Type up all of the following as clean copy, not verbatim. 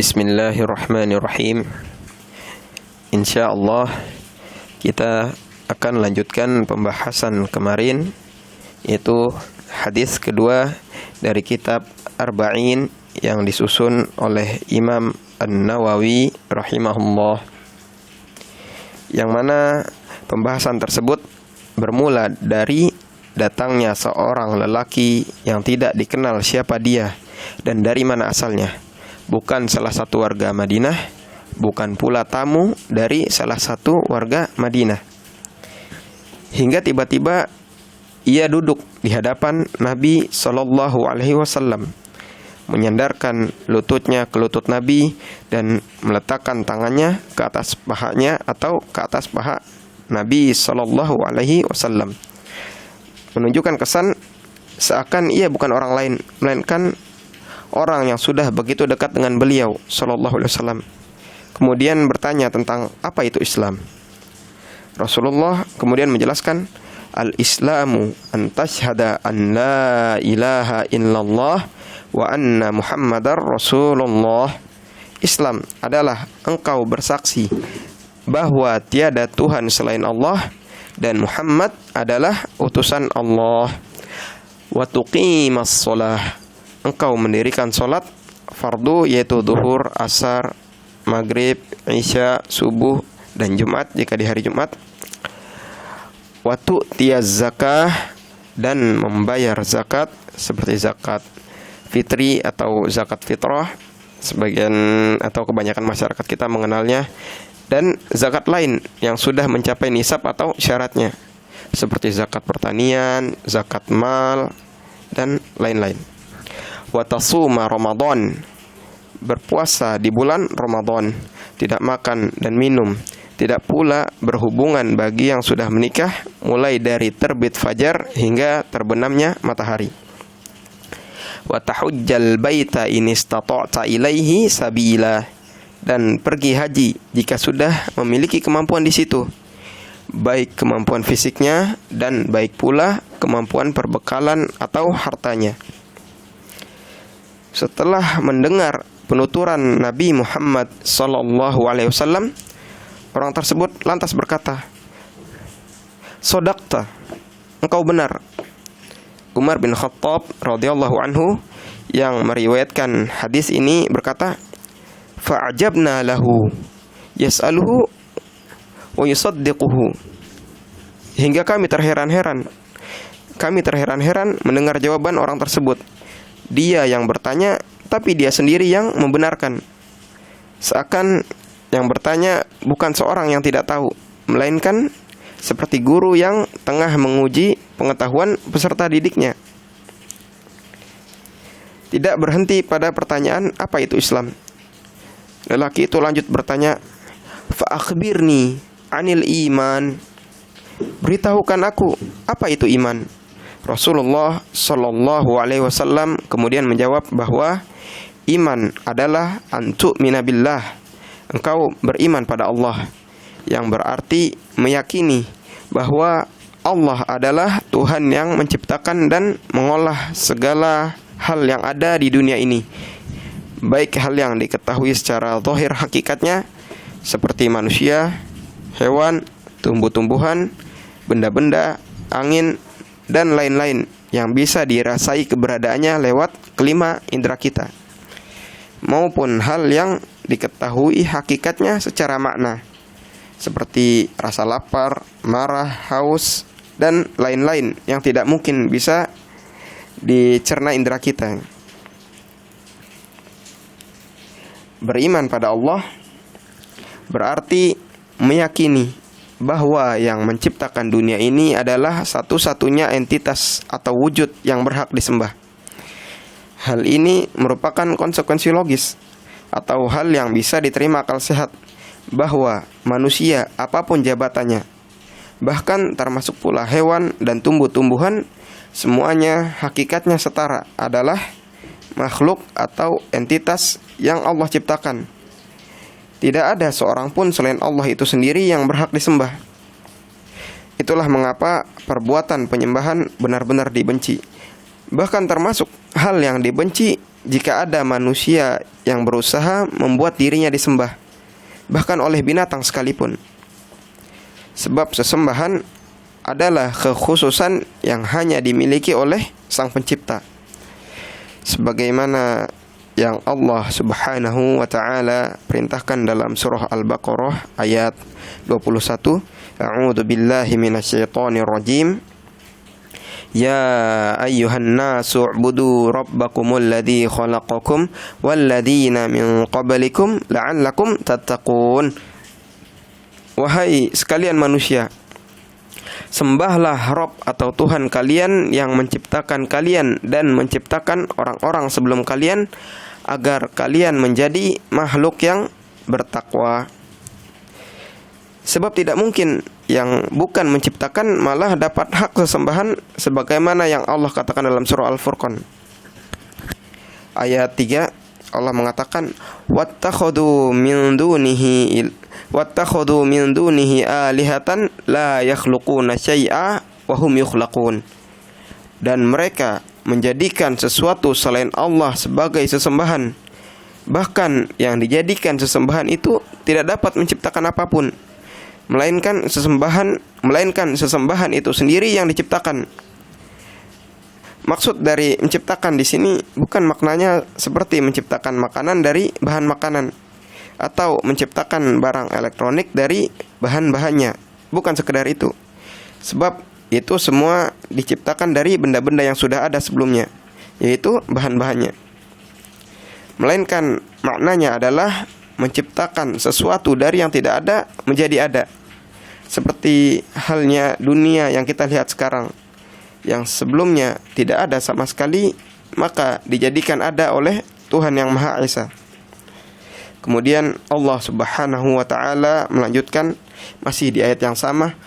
Bismillahirrahmanirrahim. Insyaallah kita akan lanjutkan pembahasan kemarin, yaitu hadis kedua dari kitab Arba'in yang disusun oleh Imam An-Nawawi rahimahullah, yang mana pembahasan tersebut bermula dari datangnya seorang lelaki yang tidak dikenal siapa dia dan dari mana asalnya. Bukan salah satu warga Madinah, bukan pula tamu dari salah satu warga Madinah. Hingga tiba-tiba ia duduk di hadapan Nabi Shallallahu Alaihi Wasallam, menyandarkan lututnya ke lutut Nabi dan meletakkan tangannya ke atas pahanya atau ke atas paha Nabi Shallallahu Alaihi Wasallam, menunjukkan kesan seakan ia bukan orang lain, melainkan orang yang sudah begitu dekat dengan beliau Shallallahu Alaihi Wasallam. Kemudian bertanya tentang apa itu Islam. Rasulullah kemudian menjelaskan, al-Islamu an tashhada an la ilaha illallah wa anna Muhammadar Rasulullah. Islam adalah engkau bersaksi bahwa tiada Tuhan selain Allah dan Muhammad adalah utusan Allah. Wa tuqimas shalah, engkau mendirikan solat fardu, yaitu zuhur, asar, maghrib, isya, subuh, dan Jumat jika di hari Jumat. Wa tu'tiyaz zakah, dan membayar zakat seperti zakat fitri atau zakat fitrah, sebagian atau kebanyakan masyarakat kita mengenalnya, dan zakat lain yang sudah mencapai nisab atau syaratnya seperti zakat pertanian, zakat mal, dan lain-lain. Wa tasuma Ramadan, berpuasa di bulan Ramadan, tidak makan dan minum, tidak pula berhubungan bagi yang sudah menikah mulai dari terbit fajar hingga terbenamnya matahari. Wa tahujjal baita in istata'ta ilaihi sabila, dan pergi haji jika sudah memiliki kemampuan di situ, baik kemampuan fisiknya dan baik pula kemampuan perbekalan atau hartanya. Setelah mendengar penuturan Nabi Muhammad sallallahu alaihi wasallam, orang tersebut lantas berkata, "Shadaqta, engkau benar." Umar bin Khattab radhiyallahu anhu yang meriwayatkan hadis ini berkata, "Fa'ajabna lahu yas'aluhu wa yusaddiquhu." Hingga kami terheran-heran mendengar jawaban orang tersebut. Dia yang bertanya, tapi dia sendiri yang membenarkan. Seakan yang bertanya bukan seorang yang tidak tahu, melainkan seperti guru yang tengah menguji pengetahuan peserta didiknya. Tidak berhenti pada pertanyaan apa itu Islam. Lelaki itu lanjut bertanya, "Fa-akhbirni anil iman." Beritahukan aku apa itu iman. Rasulullah Shallallahu Alaihi Wasallam kemudian menjawab bahwa iman adalah antu'mina billah, engkau beriman pada Allah, yang berarti meyakini bahwa Allah adalah Tuhan yang menciptakan dan mengolah segala hal yang ada di dunia ini, baik hal yang diketahui secara zahir hakikatnya seperti manusia, hewan, tumbuh-tumbuhan, benda-benda, angin, dan lain-lain yang bisa dirasai keberadaannya lewat kelima indera kita, maupun hal yang diketahui hakikatnya secara makna seperti rasa lapar, marah, haus, dan lain-lain yang tidak mungkin bisa dicerna indera kita. Beriman pada Allah berarti meyakini bahwa yang menciptakan dunia ini adalah satu-satunya entitas atau wujud yang berhak disembah. Hal ini merupakan konsekuensi logis atau hal yang bisa diterima akal sehat, bahwa manusia apapun jabatannya, bahkan termasuk pula hewan dan tumbuh-tumbuhan, semuanya hakikatnya setara, adalah makhluk atau entitas yang Allah ciptakan. Tidak ada seorang pun selain Allah itu sendiri yang berhak disembah. Itulah mengapa perbuatan penyembahan benar-benar dibenci. Bahkan termasuk hal yang dibenci jika ada manusia yang berusaha membuat dirinya disembah, bahkan oleh binatang sekalipun. Sebab sesembahan adalah kekhususan yang hanya dimiliki oleh Sang Pencipta. Sebagaimana yang Allah Subhanahu wa taala perintahkan dalam surah Al-Baqarah ayat 21, A'udzu billahi minasyaitonir rajim. Ya ayyuhan nasu u'budu rabbakumul ladzi khalaqakum walladzina min qablikum la'allakum tattaqun. Wahai sekalian manusia, sembahlah Rabb atau Tuhan kalian yang menciptakan kalian dan menciptakan orang-orang sebelum kalian, agar kalian menjadi makhluk yang bertakwa. Sebab tidak mungkin yang bukan menciptakan malah dapat hak sesembahan, sebagaimana yang Allah katakan dalam surah Al-Furqan ayat 3. Allah mengatakan, wattakhadhu min dunihi alihatan la yakhluquna syai'a wa hum yukhlaqun. Dan mereka menjadikan sesuatu selain Allah sebagai sesembahan, bahkan yang dijadikan sesembahan itu tidak dapat menciptakan apapun, melainkan sesembahan itu sendiri yang diciptakan. Maksud dari menciptakan di sini bukan maknanya seperti menciptakan makanan dari bahan makanan atau menciptakan barang elektronik dari bahan-bahannya. Bukan sekedar itu. Sebab itu semua diciptakan dari benda-benda yang sudah ada sebelumnya, yaitu bahan-bahannya. Melainkan maknanya adalah menciptakan sesuatu dari yang tidak ada menjadi ada. Seperti halnya dunia yang kita lihat sekarang, yang sebelumnya tidak ada sama sekali, maka dijadikan ada oleh Tuhan yang Maha Esa. Kemudian Allah Subhanahu wa taala melanjutkan masih di ayat yang sama,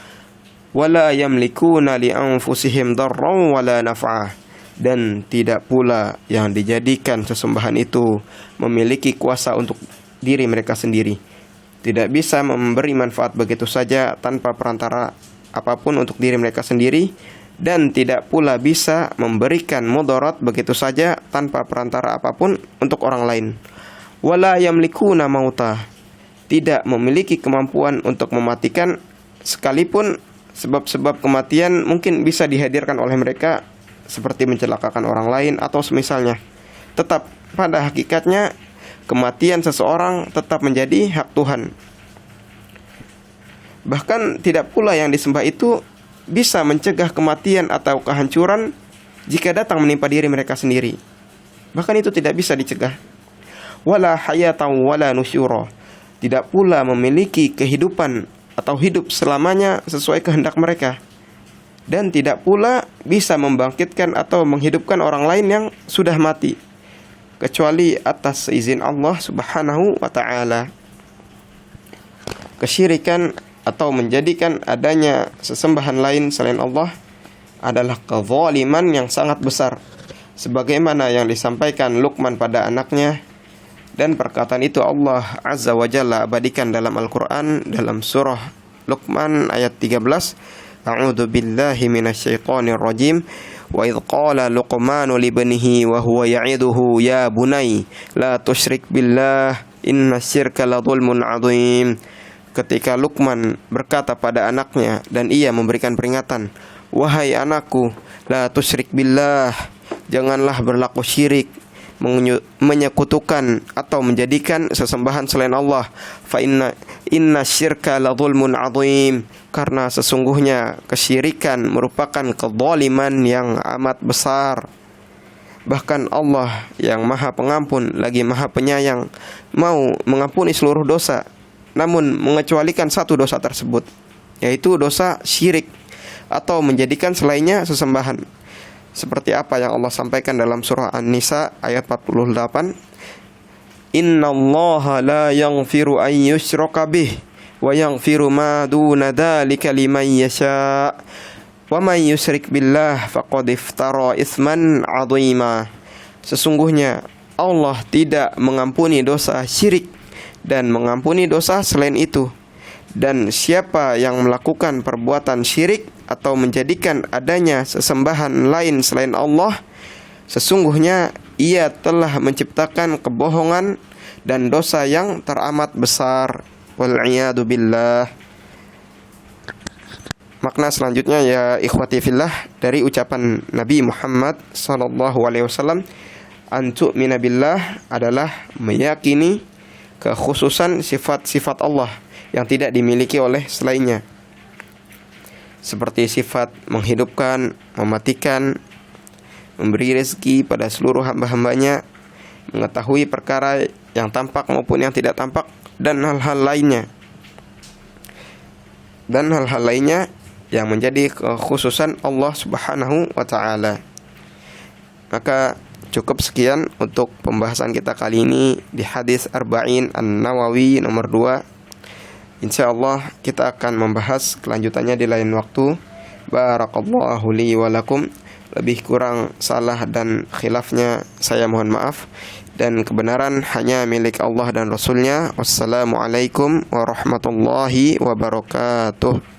wala yamlikuna li anfusihim darran wala naf'a. Dan tidak pula yang dijadikan sesembahan itu memiliki kuasa untuk diri mereka sendiri. Tidak bisa memberi manfaat begitu saja tanpa perantara apapun untuk diri mereka sendiri, dan tidak pula bisa memberikan mudarat begitu saja tanpa perantara apapun untuk orang lain. Wala yamlikuna mauta. Tidak memiliki kemampuan untuk mematikan, sekalipun sebab-sebab kematian mungkin bisa dihadirkan oleh mereka, seperti mencelakakan orang lain atau semisalnya. Tetap pada hakikatnya kematian seseorang tetap menjadi hak Tuhan. Bahkan tidak pula yang disembah itu bisa mencegah kematian atau kehancuran jika datang menimpa diri mereka sendiri. Bahkan itu tidak bisa dicegah. Wala hayatan wala nusyura. Tidak pula memiliki kehidupan atau hidup selamanya sesuai kehendak mereka. Dan tidak pula bisa membangkitkan atau menghidupkan orang lain yang sudah mati, kecuali atas izin Allah Subhanahu wa ta'ala. Kesyirikan atau menjadikan adanya sesembahan lain selain Allah adalah kezaliman yang sangat besar, sebagaimana yang disampaikan Luqman pada anaknya. Dan perkataan itu Allah Azza wa Jalla abadikan dalam Al-Quran dalam surah Luqman ayat 13. A'udzu billahi minasyaitonir rajim. Wa idh qala Luqmanu libnihi wa huwa ya'iduhu ya bunai la tusyrik billah inna syirka la dzulmun 'adzim. Ketika Luqman berkata pada anaknya dan ia memberikan peringatan, wahai anakku, la tusyrik billah, janganlah berlaku syirik, menyekutukan atau menjadikan sesembahan selain Allah. Fa inna syirka la dzulmun 'adzim, karena sesungguhnya kesyirikan merupakan kezaliman yang amat besar. Bahkan Allah yang Maha Pengampun lagi Maha Penyayang mau mengampuni seluruh dosa, namun mengecualikan satu dosa tersebut, yaitu dosa syirik atau menjadikan selainnya sesembahan. Seperti apa yang Allah sampaikan dalam surah An-Nisa ayat 48. Innallaha la yaghfiru an yushraka bih wa yaghfiru ma duna dzalika liman yasha wa man yusyrik billah faqad iftara itsman 'adzima. Sesungguhnya Allah tidak mengampuni dosa syirik dan mengampuni dosa selain itu. Dan siapa yang melakukan perbuatan syirik atau menjadikan adanya sesembahan lain selain Allah, sesungguhnya ia telah menciptakan kebohongan dan dosa yang teramat besar. Wal'iyadu billah. Makna selanjutnya ya ikhwati fillah dari ucapan Nabi Muhammad sallallahu alaihi wasallam, antu'mina billah adalah meyakini kekhususan sifat-sifat Allah yang tidak dimiliki oleh selainnya, seperti sifat menghidupkan, mematikan, memberi rezeki pada seluruh hamba-hambanya, mengetahui perkara yang tampak maupun yang tidak tampak, dan hal-hal lainnya yang menjadi kekhususan Allah Subhanahu wa ta'ala. Maka cukup sekian untuk pembahasan kita kali ini di hadis Arba'in An-Nawawi nomor 2. InsyaAllah kita akan membahas kelanjutannya di lain waktu. Barakallahu li wa lakum. Lebih kurang salah dan khilafnya saya mohon maaf, dan kebenaran hanya milik Allah dan Rasulnya. Wassalamualaikum warahmatullahi wabarakatuh.